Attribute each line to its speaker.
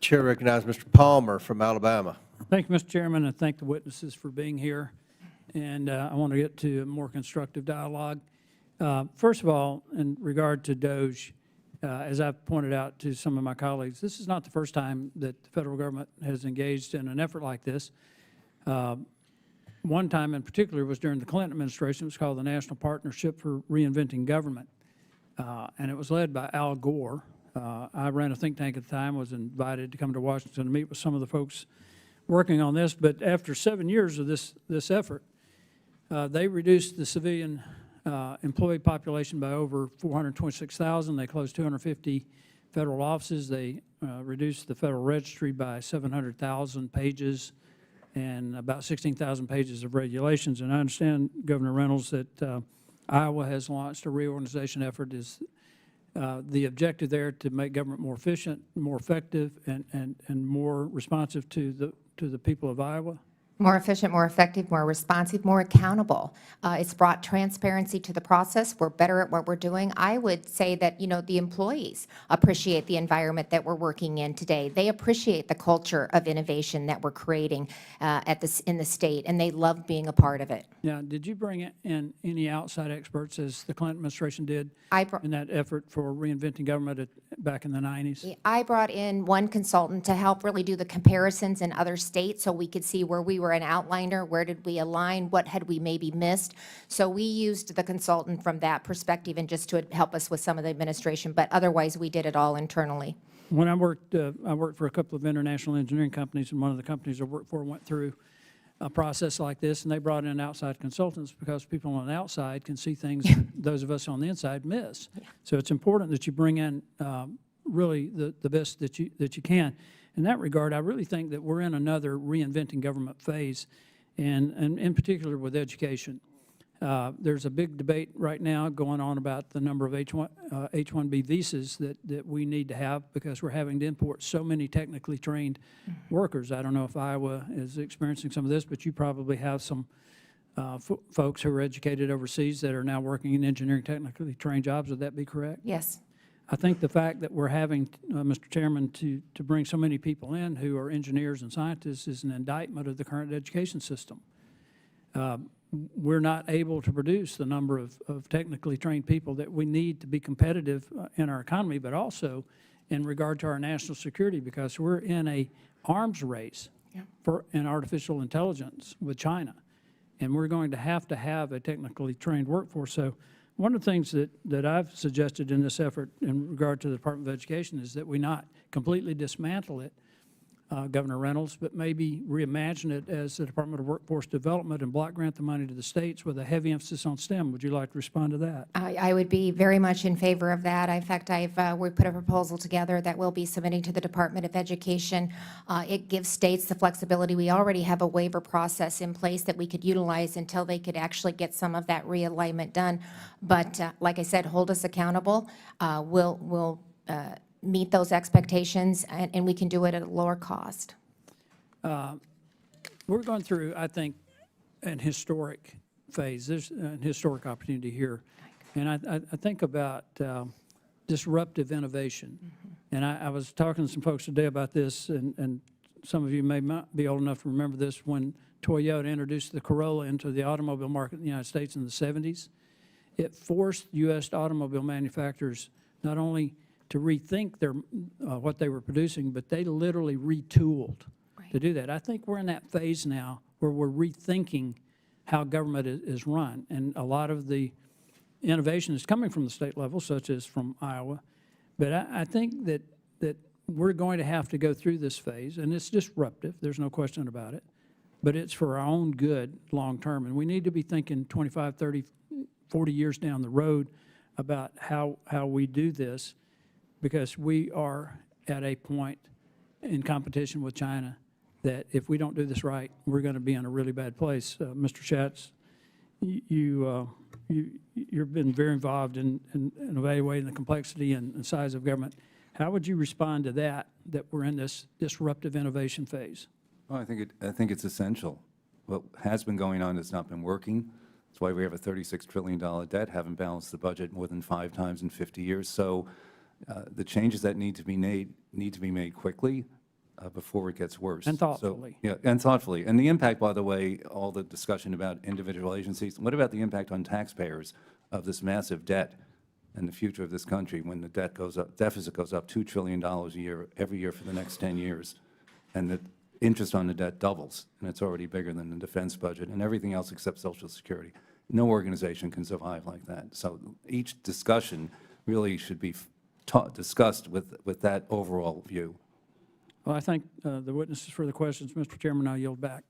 Speaker 1: Chair recognizes Mr. Palmer from Alabama.
Speaker 2: Thank you, Mr. Chairman, and thank the witnesses for being here. And I want to get to a more constructive dialogue. First of all, in regard to DOGE, as I've pointed out to some of my colleagues, this is not the first time that the federal government has engaged in an effort like this. One time in particular was during the Clinton administration. It was called the National Partnership for Reinventing Government, and it was led by Al Gore. I ran a think tank at the time, was invited to come to Washington to meet with some of the folks working on this. But after 7 years of this effort, they reduced the civilian employee population by over 426,000. They closed 250 federal offices. They reduced the federal registry by 700,000 pages and about 16,000 pages of regulations. And I understand, Governor Reynolds, that Iowa has launched a reorganization effort. Is the objective there to make government more efficient, more effective, and more responsive to the people of Iowa?
Speaker 3: More efficient, more effective, more responsive, more accountable. It's brought transparency to the process. We're better at what we're doing. I would say that, the employees appreciate the environment that we're working in today. They appreciate the culture of innovation that we're creating in the state, and they love being a part of it.
Speaker 2: Yeah. Did you bring in any outside experts, as the Clinton administration did, in that effort for reinventing government back in the 90s?
Speaker 3: I brought in one consultant to help really do the comparisons in other states so we could see where we were an outliner, where did we align, what had we maybe missed. So we used the consultant from that perspective and just to help us with some of the administration, but otherwise we did it all internally.
Speaker 2: When I worked for a couple of international engineering companies, and one of the companies I worked for went through a process like this, and they brought in outside consultants because people on the outside can see things that those of us on the inside miss. Yeah. So it's important that you bring in really the best that you can. In that regard, I really think that we're in another reinventing government phase, and in particular with education. There's a big debate right now going on about the number of H-1B visas that we need to have, because we're having to import so many technically trained workers. I don't know if Iowa is experiencing some of this, but you probably have some folks who are educated overseas that are now working in engineering technically trained jobs. Would that be correct?
Speaker 3: Yes.
Speaker 2: I think the fact that we're having, Mr. Chairman, to bring so many people in who are engineers and scientists is an indictment of the current education system. We're not able to produce the number of technically trained people that we need to be competitive in our economy, but also in regard to our national security, because we're in a arms race in artificial intelligence with China, and we're going to have a technically trained workforce. So one of the things that I've suggested in this effort in regard to the Department of Education is that we not completely dismantle it, Governor Reynolds, but maybe reimagine it as the Department of Workforce Development and block grant the money to the states with a heavy emphasis on STEM. Would you like to respond to that?
Speaker 3: I would be very much in favor of that. In fact, we put a proposal together that we'll be submitting to the Department of Education. It gives states the flexibility. We already have a waiver process in place that we could utilize until they could actually get some of that realignment done. But like I said, hold us accountable. We'll meet those expectations, and we can do it at a lower cost.
Speaker 2: We're going through, I think, an historic phase. There's an historic opportunity here. And I think about disruptive innovation. And I was talking to some folks today about this, and some of you may not be old enough to remember this, when Toyota introduced the Corolla into the automobile market in the United States in the 70s. It forced U.S. automobile manufacturers not only to rethink what they were producing, but they literally retooled to do that. I think we're in that phase now where we're rethinking how government is run, and a lot of the innovation is coming from the state level, such as from Iowa. But I think that we're going to have to go through this phase, and it's disruptive. There's no question about it. But it's for our own good long term, and we need to be thinking 25, 30, 40 years down the road about how we do this, because we are at a point in competition with China that if we don't do this right, we're going to be in a really bad place. Mr. Schatz, you've been very involved in evaluating the complexity and size of government. How would you respond to that we're in this disruptive innovation phase?
Speaker 4: Well, I think it's essential. What has been going on has not been working. That's why we have a $36 trillion debt, haven't balanced the budget more than 5 times in 50 years. So the changes that need to be made quickly. before it gets worse.
Speaker 2: And
Speaker 4: So-
Speaker 2: thoughtfully.
Speaker 4: Yeah, and thoughtfully. And the impact, by the way, all the discussion about individual agencies, what about the impact on taxpayers of this massive debt and the future of this country when the debt goes up, deficit goes up $2 trillion a year, every year for the next 10 years, and the interest on the debt doubles, and it's already bigger than the defense budget and everything else except Social Security. No organization can survive like that. So each discussion really should be discussed with that overall view.
Speaker 2: Well, I thank the witnesses for the questions. Mr. Chairman, I yield back.